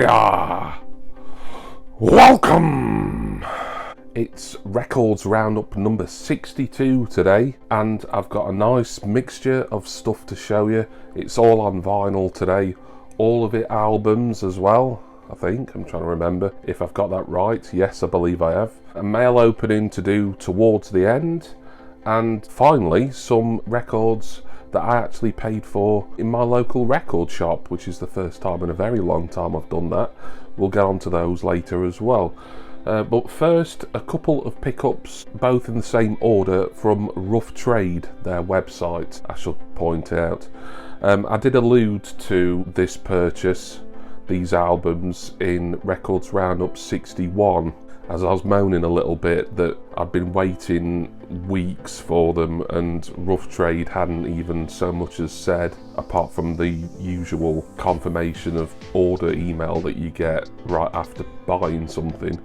Hiya! Welcome! It's Records Roundup number 62 today, and I've got a nice mixture of stuff to show you. It's all on vinyl today, all of it albums as well, I think. I'm trying to remember if I've got that right. Yes, I believe I have. A mail opening to do towards the end, and finally some records that I actually paid for in my local record shop, which is the first time in a very long time I've done that. We'll get on to those later as well. But first, a couple of pickups, both in the same order, from Rough Trade, their website, I should point out. I did allude to this purchase, these albums, in Records Roundup 61, as I was moaning a little bit that I'd been waiting weeks for them and Rough Trade hadn't even so much as said, apart from the usual confirmation of order email that you get right after buying something.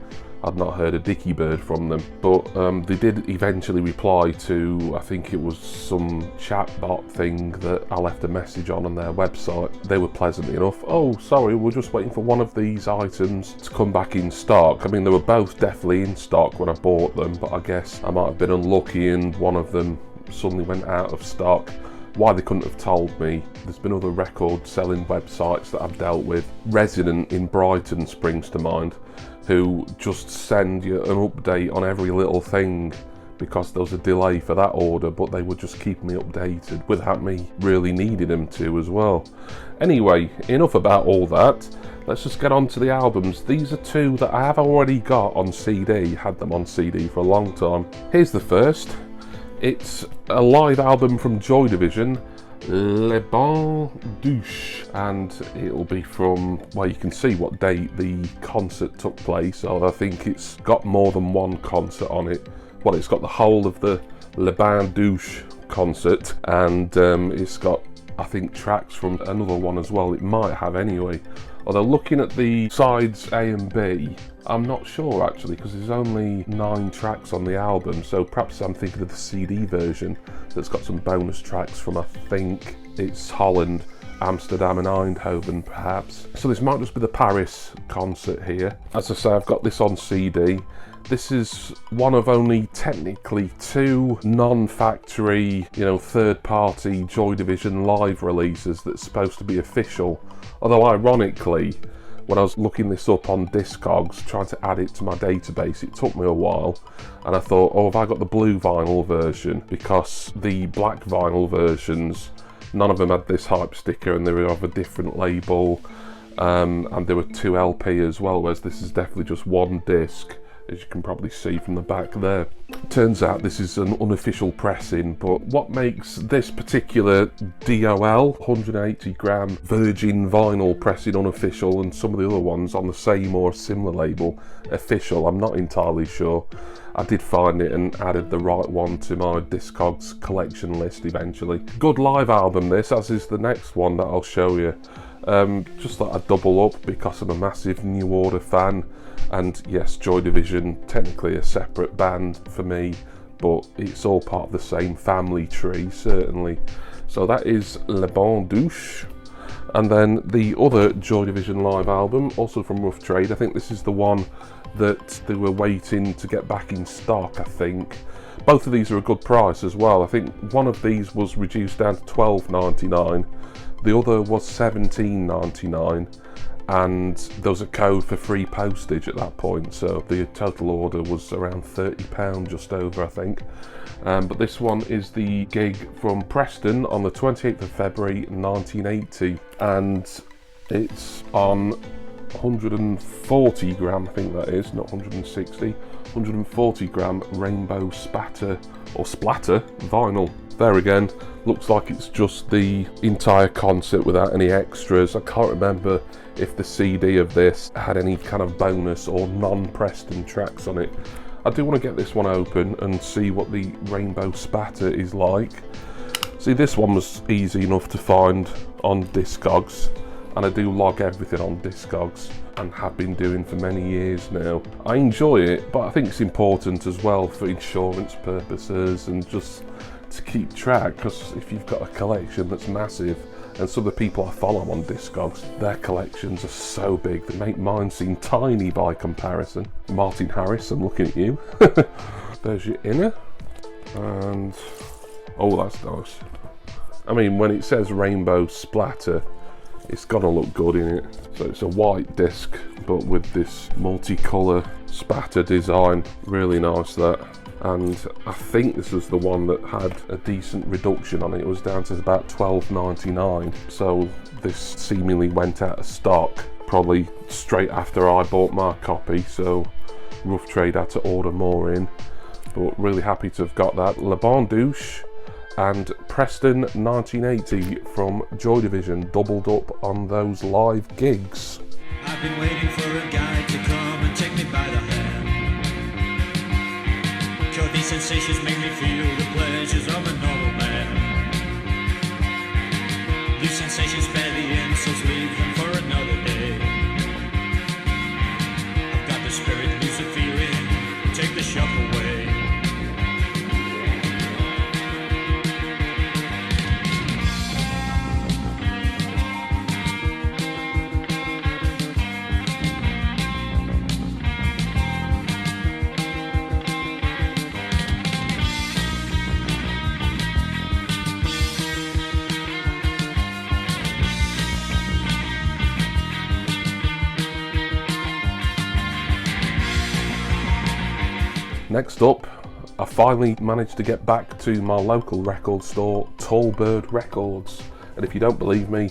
I'd not heard a dicky bird from them, but they did eventually reply to, I think it was some chatbot thing that I left a message on their website. They were pleasant enough. Oh, sorry, we're just waiting for one of these items to come back in stock. I mean, they were both definitely in stock when I bought them, but I guess I might have been unlucky and one of them suddenly went out of stock. Why they couldn't have told me. There's been other record selling websites that I've dealt with. Resident in Brighton springs to mind, who just send you an update on every little thing because there was a delay for that order, but they would just keep me updated without me really needing them to as well. Anyway, enough about all that. Let's just get on to the albums. These are two that I have already got on CD, had them on CD for a long time. Here's the first. It's a live album from Joy Division, Le Bon Douche, and it'll be from, well, you can see what date the concert took place, so I think it's got more than one concert on it. Well, it's got the whole of the Le Bon Douche concert, and it's got, I think, tracks from another one as well. It might have anyway. Although looking at the sides A and B, I'm not sure actually, because there's only 9 tracks on the album, so perhaps I'm thinking of the CD version that's got some bonus tracks from, I think it's Holland, Amsterdam and Eindhoven perhaps. So this might just be the Paris concert here. As I say, I've got this on CD. This is one of only technically 2 non-factory, third-party Joy Division live releases that's supposed to be official. Although ironically, when I was looking this up on Discogs, trying to add it to my database, it took me a while, and I thought, oh, have I got the blue vinyl version? Because the black vinyl versions, none of them had this hype sticker, and they were of a different label, and there were 2 LP as well, whereas this is definitely just 1 disc, as you can probably see from the back there. Turns out this is an unofficial pressing, but what makes this particular DOL 180 gram virgin vinyl pressing unofficial and some of the other ones on the same or similar label official, I'm not entirely sure. I did find it and added the right one to my Discogs collection list eventually. Good live album this, as is the next one that I'll show you. Just thought I'd double up because I'm a massive New Order fan. And yes, Joy Division, technically a separate band for me, but it's all part of the same family tree, certainly. So that is Le Bon Douche. And then the other Joy Division live album, also from Rough Trade, I think this is the one that they were waiting to get back in stock, I think. Both of these are a good price as well. I think one of these was reduced down to $12.99, the other was $17.99. And there was a code for free postage at that point, so the total order was around £30, just over, I think. But this one is the gig from Preston on the 28th of February 1980, and it's on 140 gram, I think that is, not 160, 140 gram rainbow spatter or splatter vinyl. There again, looks like it's just the entire concert without any extras. I can't remember if the CD of this had any kind of bonus or non-Preston tracks on it. I do want to get this one open and see what the rainbow spatter is like. See, this one was easy enough to find on Discogs, and I do log everything on Discogs and have been doing for many years now. I enjoy it, but I think it's important as well for insurance purposes and just to keep track, because if you've got a collection that's massive and some of the people I follow on Discogs, their collections are so big, they make mine seem tiny by comparison. Martin Harris, I'm looking at you. There's your inner, and oh, that's nice. I mean, when it says rainbow splatter, it's gonna look good in it. So it's a white disc, but with this multicolour spatter design. Really nice, that. And I think this was the one that had a decent reduction on it. It was down to about $12.99. So this seemingly went out of stock probably straight after I bought my copy. So rough trade, had to order more in. But really happy to have got that. Le Bon Douche and Preston 1980 from Joy Division doubled up on those live gigs. I've been waiting for a guy to come and take me by the hand. Cure these sensations, make me feel the pleasures of a normal man. These sensations spare the insults, leave them for another day. I've got the spirit, lose the feeling, take the shock away. Next up, I finally managed to get back to my local record store, Tallbird Records. And if you don't believe me,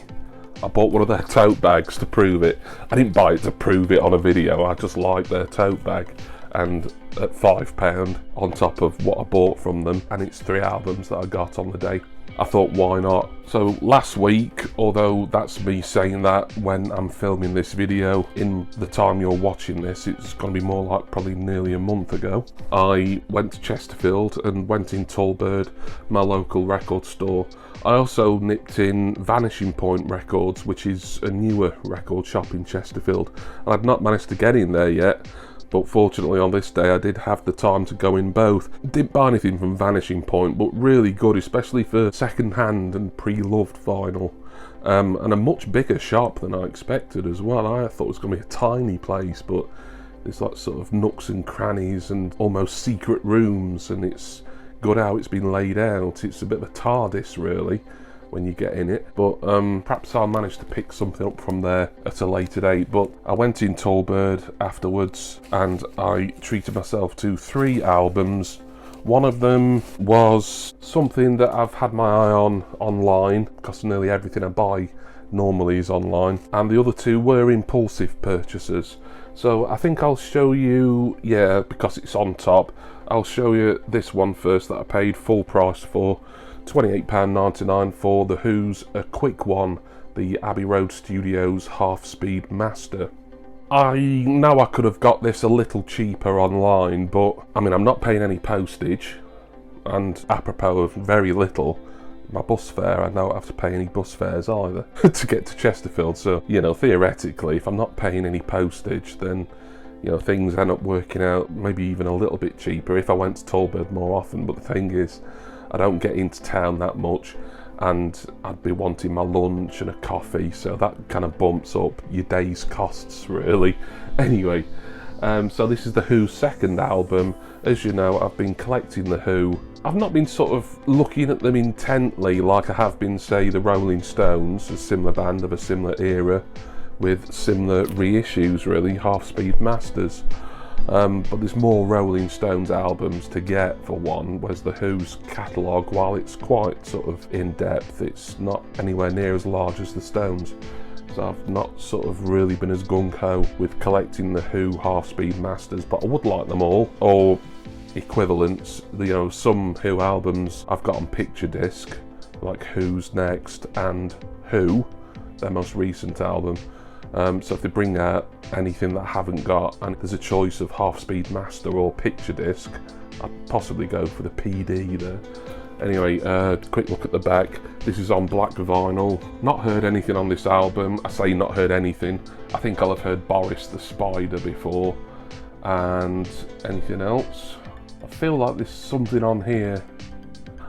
I bought one of their tote bags to prove it. I didn't buy it to prove it on a video, I just liked their tote bag. And at £5 on top of what I bought from them, and it's 3 albums that I got on the day, I thought, why not? So last week, although that's me saying that when I'm filming this video, in the time you're watching this, it's going to be more like probably nearly a month ago, I went to Chesterfield and went in Tallbird, my local record store. I also nipped in Vanishing Point Records, which is a newer record shop in Chesterfield. And I've not managed to get in there yet, but fortunately on this day I did have the time to go in both. Didn't buy anything from Vanishing Point, but really good, especially for second-hand and pre-loved vinyl. And a much bigger shop than I expected as well. I thought it was going to be a tiny place, but there's like sort of nooks and crannies and almost secret rooms, and it's good how it's been laid out. It's a bit of a TARDIS really when you get in it, but perhaps I'll manage to pick something up from there at a later date. But I went in Tallbird afterwards and I treated myself to 3 albums. One of them was something that I've had my eye on online, because nearly everything I buy normally is online, and the other 2 were impulsive purchases. So I think I'll show you, yeah, because it's on top, I'll show you this one first that I paid full price for, £28.99 for The Who's A Quick One, the Abbey Road Studios half-speed master. I know I could have got this a little cheaper online, but I mean, I'm not paying any postage, and apropos of very little, my bus fare, I don't have to pay any bus fares either to get to Chesterfield. So, you know, theoretically, if I'm not paying any postage, then, you know, things end up working out maybe even a little bit cheaper if I went to Tallbird more often. But the thing is, I don't get into town that much, and I'd be wanting my lunch and a coffee, so that kind of bumps up your day's costs really. Anyway, so this is The Who's second album. As you know, I've been collecting The Who. I've not been sort of looking at them intently like I have been, say, the Rolling Stones, a similar band of a similar era with similar reissues really, half-speed masters. But there's more Rolling Stones albums to get for one, whereas The Who's catalogue, while it's quite sort of in-depth, it's not anywhere near as large as the Stones. So I've not sort of really been as gung-ho with collecting The Who half-speed masters, but I would like them all, or equivalents. You know, some Who albums I've got on picture disc, like Who's Next and Who, their most recent album. So if they bring out anything that I haven't got, and there's a choice of half-speed master or picture disc, I'd possibly go for the PD there. Anyway, quick look at the back. This is on black vinyl. Not heard anything on this album. I say not heard anything. I think I'll have heard Boris the Spider before. And anything else? I feel like there's something on here.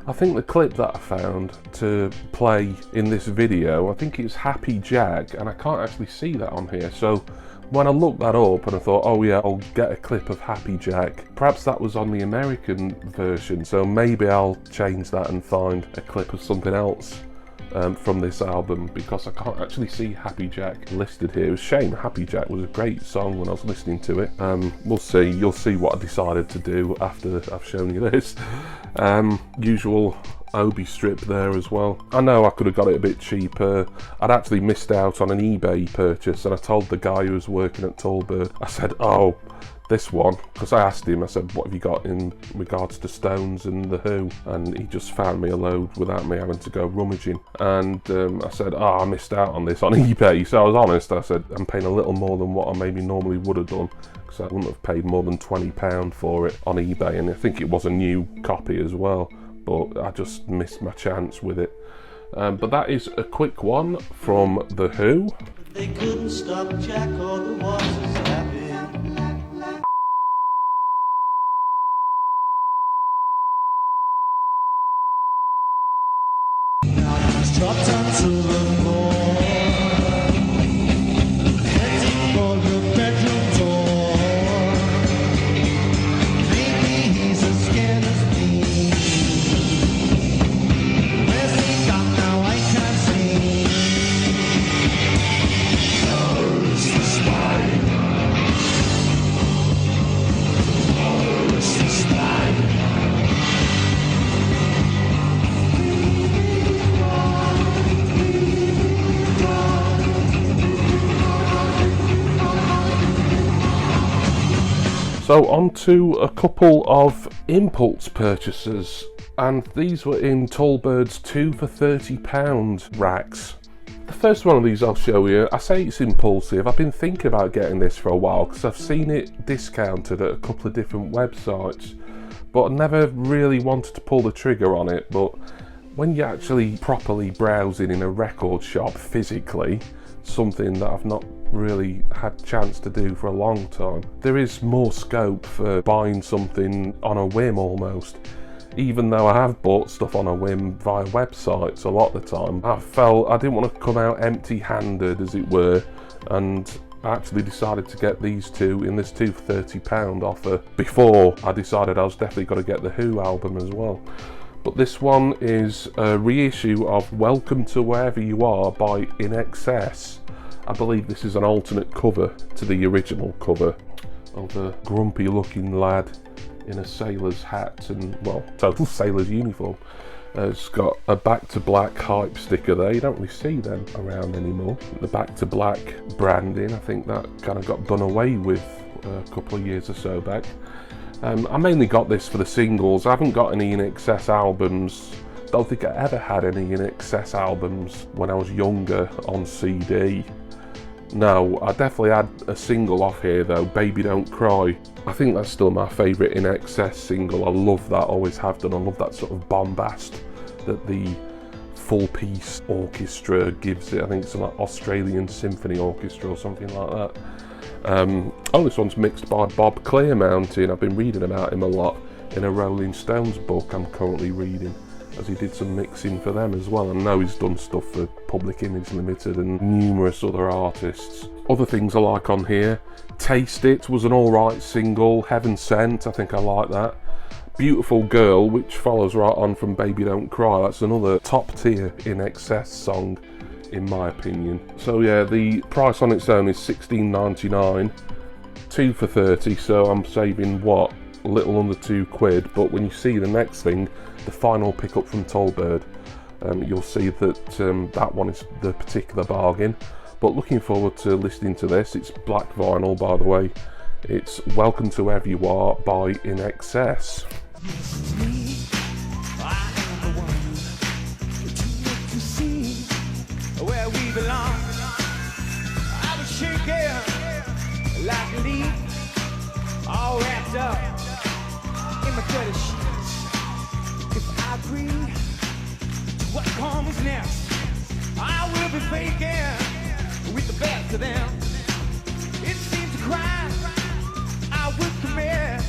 I think the clip that I found to play in this video, I think it's Happy Jack, and I can't actually see that on here. So when I looked that up and I thought, oh yeah, I'll get a clip of Happy Jack, perhaps that was on the American version, so maybe I'll change that and find a clip of something else from this album, because I can't actually see Happy Jack listed here. It was a shame. Happy Jack was a great song when I was listening to it. We'll see. You'll see what I decided to do after I've shown you this. Usual Obi strip there as well. I know I could have got it a bit cheaper. I'd actually missed out on an eBay purchase, and I told the guy who was working at Tallbird, I said, oh, this one, because I asked him, I said, what have you got in regards to Stones and The Who? And he just found me a load without me having to go rummaging. And I said, oh, I missed out on this on eBay. So I was honest, I said, I'm paying a little more than what I maybe normally would have done, because I wouldn't have paid more than £20 for it on eBay. And I think it was a new copy as well, but I just missed my chance with it. But that is a quick one from The Who. They couldn't stop Jack or the waters happy. Dropped onto the floor, heading for the bedroom door. Maybe he's as scared as me. Where's he gone now? I can't see. Where's the spine? Where's the spine? So on to a couple of impulse purchases, and these were in Tallbird's 2 for £30 racks. The first one of these I'll show you. I say it's impulsive. I've been thinking about getting this for a while because I've seen it discounted at a couple of different websites, but I never really wanted to pull the trigger on it. But when you're actually properly browsing in a record shop physically, something that I've not really had chance to do for a long time, there is more scope for buying something on a whim almost. Even though I have bought stuff on a whim via websites a lot of the time, I felt I didn't want to come out empty-handed, as it were, and I actually decided to get these two in this 2 for £30 offer before I decided I was definitely going to get the Who album as well. But this one is a reissue of Welcome to Wherever You Are by In Excess. I believe this is an alternate cover to the original cover of a grumpy looking lad in a sailor's hat and, well, total sailor's uniform. It's got a Back to Black hype sticker there. You don't really see them around anymore. The Back to Black branding, I think that kind of got done away with a couple of years or so back. I mainly got this for the singles. I haven't got any In Excess albums. Don't think I ever had any In Excess albums when I was younger on CD. No, I definitely had a single off here though, Baby Don't Cry. I think that's still my favourite In Excess single. I love that, always have done. I love that sort of bombast that the full piece orchestra gives it. I think it's like Australian Symphony Orchestra or something like that. Oh, this one's mixed by Bob Clearmountain. I've been reading about him a lot in a Rolling Stones book I'm currently reading, as he did some mixing for them as well. I know he's done stuff for Public Image Limited and numerous other artists. Other things I like on here, Taste It was an alright single, Heaven Sent, I think I like that. Beautiful Girl, which follows right on from Baby Don't Cry, that's another top tier In Excess song in my opinion. So yeah, the price on its own is $16.99, 2 for £30, so I'm saving what, a little under £2, but when you see the next thing, the final pickup from Tallbird, you'll see that that one is the particular bargain. But looking forward to listening to this. It's black vinyl, by the way. It's Welcome to Wherever You Are by In Excess. Where we belong, I was shaking like a leaf, all wrapped up in my dirty sheets. If I agree to what comes next, I will be faking with the best of them. It seems a crime I would commit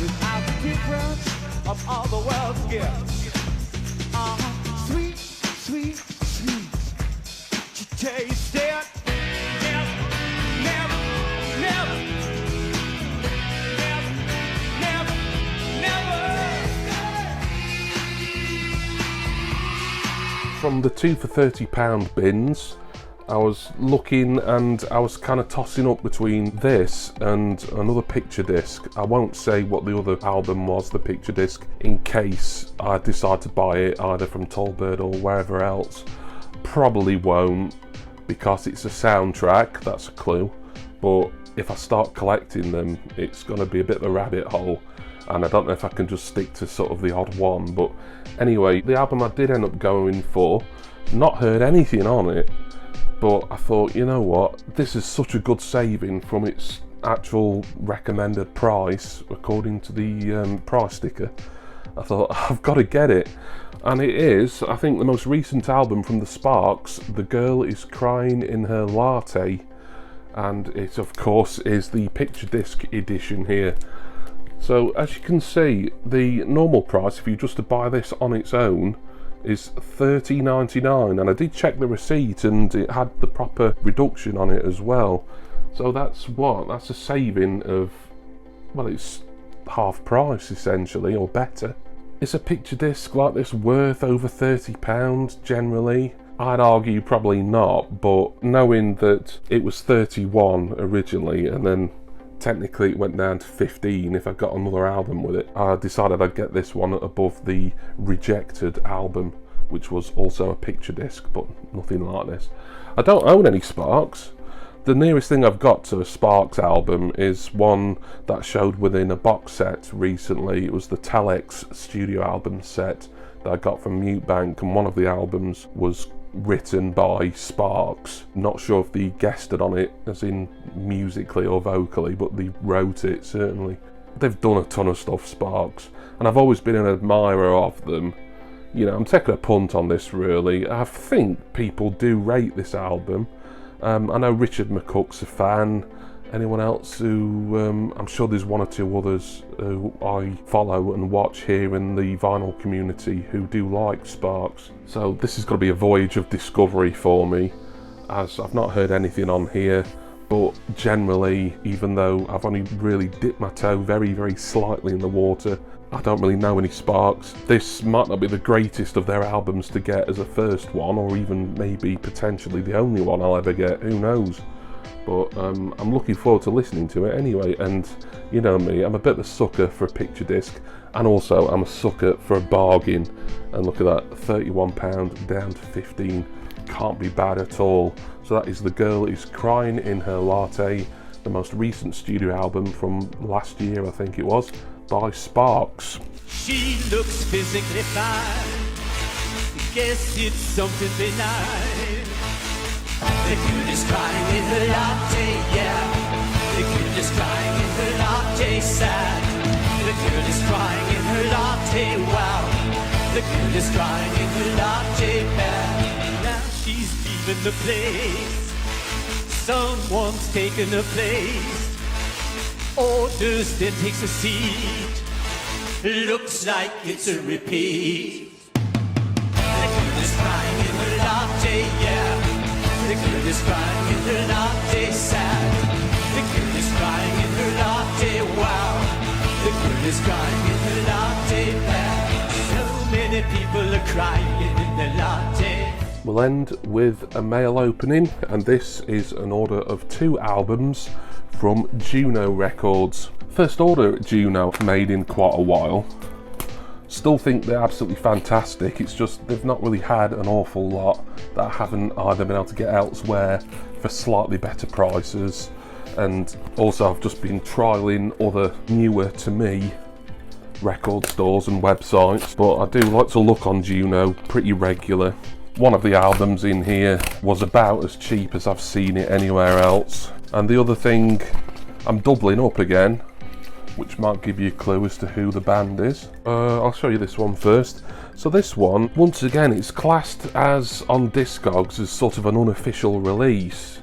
without the difference of all the world's gifts. From the 2 for £30 bins, I was looking and I was kind of tossing up between this and another picture disc. I won't say what the other album was, the picture disc, in case I decide to buy it either from Tallbird or wherever else. Probably won't, because it's a soundtrack, that's a clue. But if I start collecting them, it's going to be a bit of a rabbit hole, and I don't know if I can just stick to sort of the odd one. But anyway, the album I did end up going for, not heard anything on it, but I thought, you know what, this is such a good saving from its actual recommended price according to the price sticker. I thought, I've got to get it. And it is, I think, the most recent album from the Sparks. The Girl Is Crying in Her Latte, and it of course is the picture disc edition here. So as you can see, the normal price if you just to buy this on its own is $30.99, and I did check the receipt and it had the proper reduction on it as well. So that's a saving of, well, it's half price essentially, or better. Is a picture disc like this worth over £30 generally? I'd argue probably not, but knowing that it was 31 originally and then technically it went down to 15 if I got another album with it, I decided I'd get this one above the Rejected album, which was also a picture disc, but nothing like this. I don't own any Sparks. The nearest thing I've got to a Sparks album is one that showed within a box set recently. It was the Telex studio album set that I got from Mute Bank, and one of the albums was written by Sparks. Not sure if they guested on it, as in musically or vocally, but they wrote it certainly. They've done a ton of stuff, Sparks, and I've always been an admirer of them. You know, I'm taking a punt on this really. I think people do rate this album. I know Richard McCook's a fan. Anyone else who, I'm sure there's one or two others who I follow and watch here in the vinyl community who do like Sparks. So this is going to be a voyage of discovery for me, as I've not heard anything on here. But generally, even though I've only really dipped my toe very, very slightly in the water, I don't really know any Sparks. This might not be the greatest of their albums to get as a first one, or even maybe potentially the only one I'll ever get, who knows. But I'm looking forward to listening to it anyway, and you know me, I'm a bit of a sucker for a picture disc, and also I'm a sucker for a bargain. And look at that, £31 down to 15, can't be bad at all. So that is The Girl Is Crying in Her Latte, the most recent studio album from last year, I think it was, by Sparks. She looks physically fine. Guess it's something benign. The girl is crying in her latte, yeah. The girl is crying in her latte, sad. The girl is crying in her latte, wow. The girl is crying in her latte, bad. Now she's leaving the place. Someone's taken her place. Orders, then takes a seat. Looks like it's a repeat. The girl is crying in her latte, yeah. The girl is crying in her latte, sad. The girl is crying in her latte, wow. The girl is crying in her latte, bad. So many people are crying in their latte. We'll end with a mail opening, and this is an order of 2 albums from Juno Records. First order at Juno, made in quite a while. Still think they're absolutely fantastic, it's just they've not really had an awful lot that I haven't either been able to get elsewhere for slightly better prices, and also I've just been trialling other newer to me record stores and websites, but I do like to look on Juno pretty regular. One of the albums in here was about as cheap as I've seen it anywhere else, and the other thing, I'm doubling up again, which might give you a clue as to who the band is. I'll show you this one first. So this one, once again, it's classed as on Discogs as sort of an unofficial release,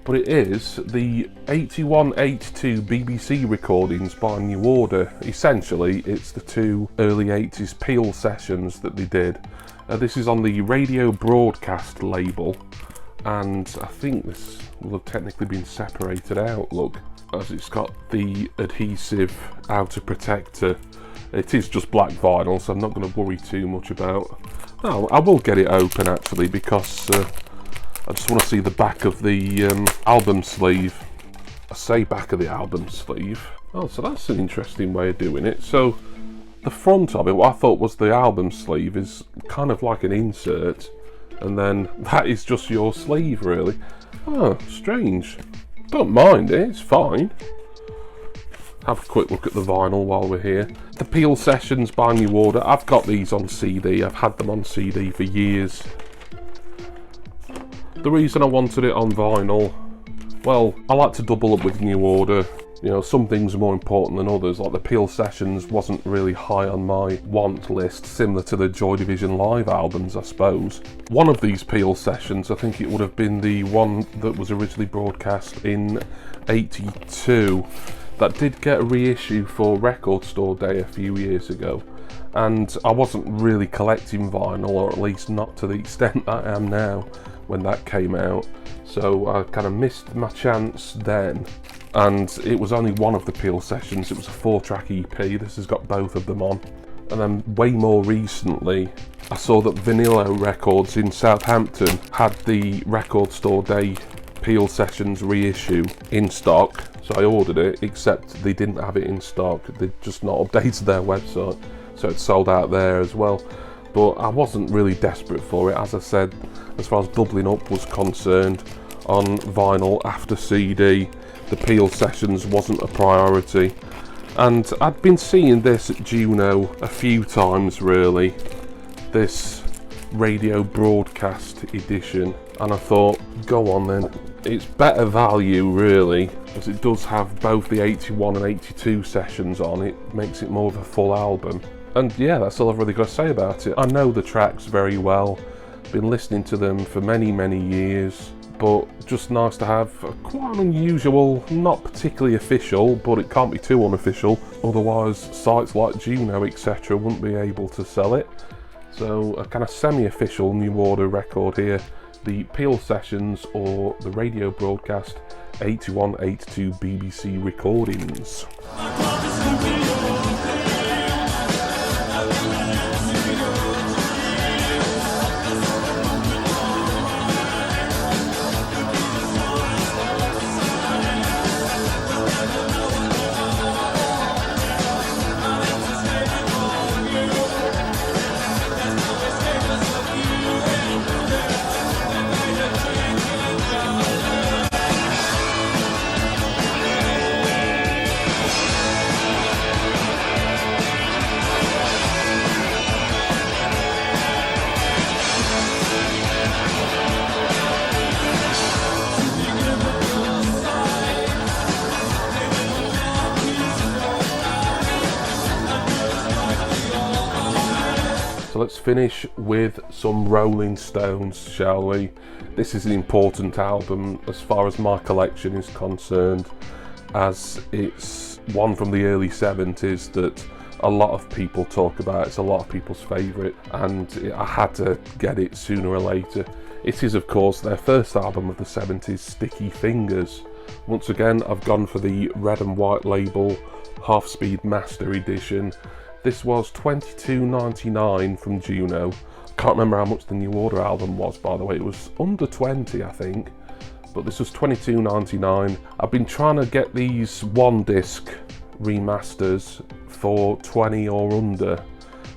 but it is the 81-82 BBC recordings by New Order. Essentially, it's the 2 early 80s Peel sessions that they did. This is on the Radio Broadcast label, and I think this will have technically been separated out, look, as it's got the adhesive outer protector It is just black vinyl, so I'm not going to worry too much about. Oh, I will get it open actually, because I just want to see the back of the album sleeve. I say back of the album sleeve. Oh, so that's an interesting way of doing it. So the front of it, what I thought was the album sleeve, is kind of like an insert, and then that is just your sleeve, really. Oh, strange. Don't mind it, it's fine. Have a quick look at the vinyl while we're here. The Peel Sessions by New Order. I've got these on CD. I've had them on CD for years. The reason I wanted it on vinyl, well, I like to double up with New Order. You know, some things are more important than others, like the Peel Sessions wasn't really high on my want list, similar to the Joy Division live albums, I suppose. One of these Peel Sessions, I think it would have been the one that was originally broadcast in '82, that did get a reissue for Record Store Day a few years ago. And I wasn't really collecting vinyl, or at least not to the extent that I am now when that came out. So I kind of missed my chance then. And it was only one of the Peel Sessions. It was a 4-track EP. This has got both of them on. And then way more recently, I saw that Vanilla Records in Southampton had the Record Store Day Peel Sessions reissue in stock. So I ordered it, except they didn't have it in stock. They'd just not updated their website, so it's sold out there as well. But I wasn't really desperate for it. As I said, as far as doubling up was concerned, on vinyl after CD, the Peel Sessions wasn't a priority. And I'd been seeing this at Juno a few times really, this radio broadcast edition, and I thought, go on then. It's better value really, as it does have both the 81 and 82 sessions on. It makes it more of a full album. And yeah, that's all I've really got to say about it. I know the tracks very well, been listening to them for many years, but just nice to have a quite an unusual, not particularly official, but it can't be too unofficial, otherwise sites like Juno etc wouldn't be able to sell it. So a kind of semi-official New Order record here, the Peel Sessions, or the radio broadcast 81-82 BBC recordings. Let's finish with some Rolling Stones, shall we? This is an important album as far as my collection is concerned, as it's one from the early 70s that a lot of people talk about. It's a lot of people's favourite, and I had to get it sooner or later. It is, of course, their first album of the 70s, Sticky Fingers. Once again, I've gone for the red and white label half-speed master edition. This was $22.99 from Juno. I can't remember how much the New Order album was, by the way. It was under 20, I think. But this was $22.99. I've been trying to get these one disc remasters for 20 or under,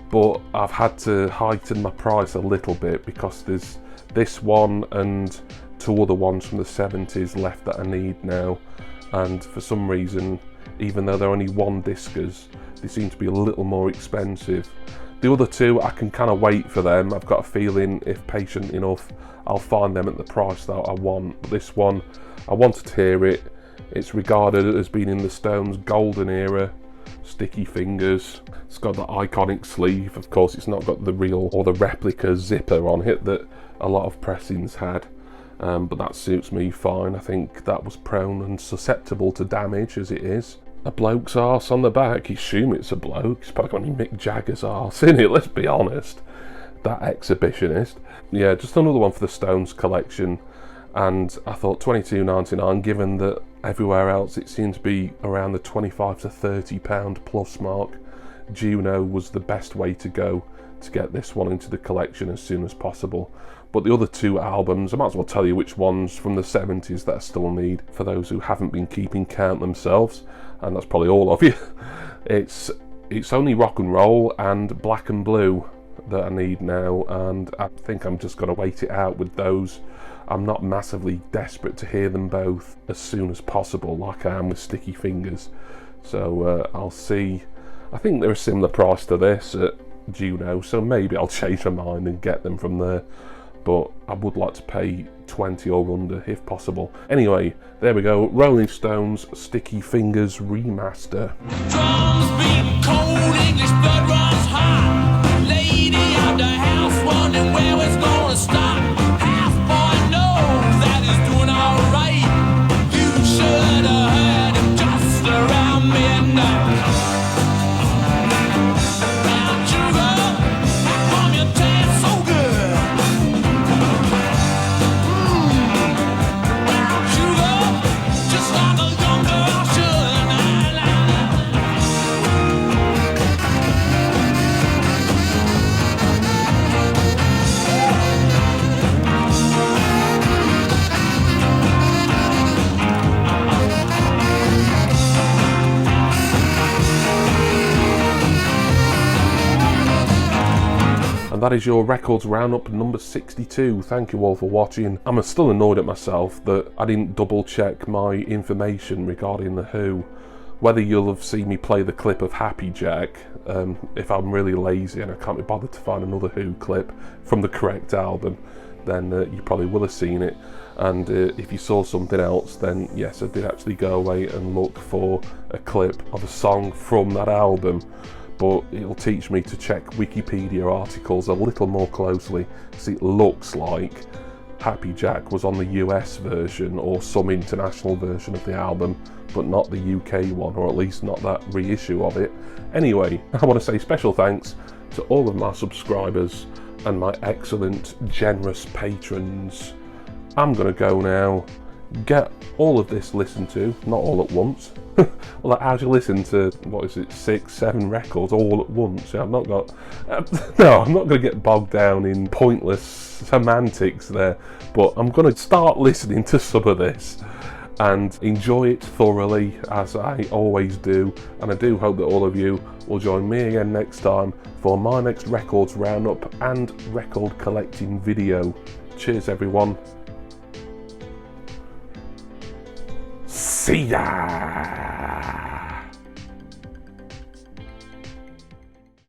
but I've had to heighten my price a little bit because there's this one and two other ones from the 70s left that I need now. And for some reason, even though they're only one discers, they seem to be a little more expensive. The other two, I can kind of wait for them. I've got a feeling if patient enough, I'll find them at the price that I want. But this one, I wanted to hear it. It's regarded as being in the Stones' golden era. Sticky Fingers. It's got the iconic sleeve. Of course, it's not got the real or the replica zipper on it that a lot of pressings had. But that suits me fine. I think that was prone and susceptible to damage as it is. A bloke's arse on the back. You assume it's a bloke. It's probably got Mick Jagger's arse in it, let's be honest. That exhibitionist. Yeah, just another one for the Stones collection. And I thought $22.99, given that everywhere else it seemed to be around the £25 to £30 plus mark. Juno was the best way to go to get this one into the collection as soon as possible. But the other two albums, I might as well tell you which ones from the 70s that I still need, for those who haven't been keeping count themselves, and that's probably all of you. It's only Rock and Roll and Black and Blue that I need now, and I think I'm just going to wait it out with those. I'm not massively desperate to hear them both as soon as possible like I am with Sticky Fingers. So I'll see. I think they're a similar price to this at Juno, so maybe I'll change my mind and get them from there. But I would like to pay 20 or under if possible. Anyway, there we go. Rolling Stones Sticky Fingers Remaster. Drums beat cold, English blood runs hot. Lady out the house wondering where it's gonna stop. Half boy knows that he's doing alright. You should have heard him just around midnight. Brown sugar, how come you taste so good? Brown sugar, just like a young girl should. And that is your records roundup number 62. Thank you all for watching. I'm still annoyed at myself that I didn't double check my information regarding The Who. Whether you'll have seen me play the clip of Happy Jack, if I'm really lazy and I can't be bothered to find another Who clip from the correct album, then you probably will have seen it. And if you saw something else, then yes, I did actually go away and look for a clip of a song from that album. But it'll teach me to check Wikipedia articles a little more closely, because it looks like Happy Jack was on the US version or some international version of the album, but not the UK one, or at least not that reissue of it. Anyway, I want to say special thanks to all of my subscribers and my excellent, generous patrons. I'm going to go now, get all of this listened to, not all at once. Well, how do you listen to, what is it, 6, 7 records all at once? Yeah, I've not got, no, I'm not going to get bogged down in pointless semantics there, but I'm going to start listening to some of this and enjoy it thoroughly, as I always do. And I do hope that all of you will join me again next time for my next records roundup and record collecting video. Cheers, everyone. See ya!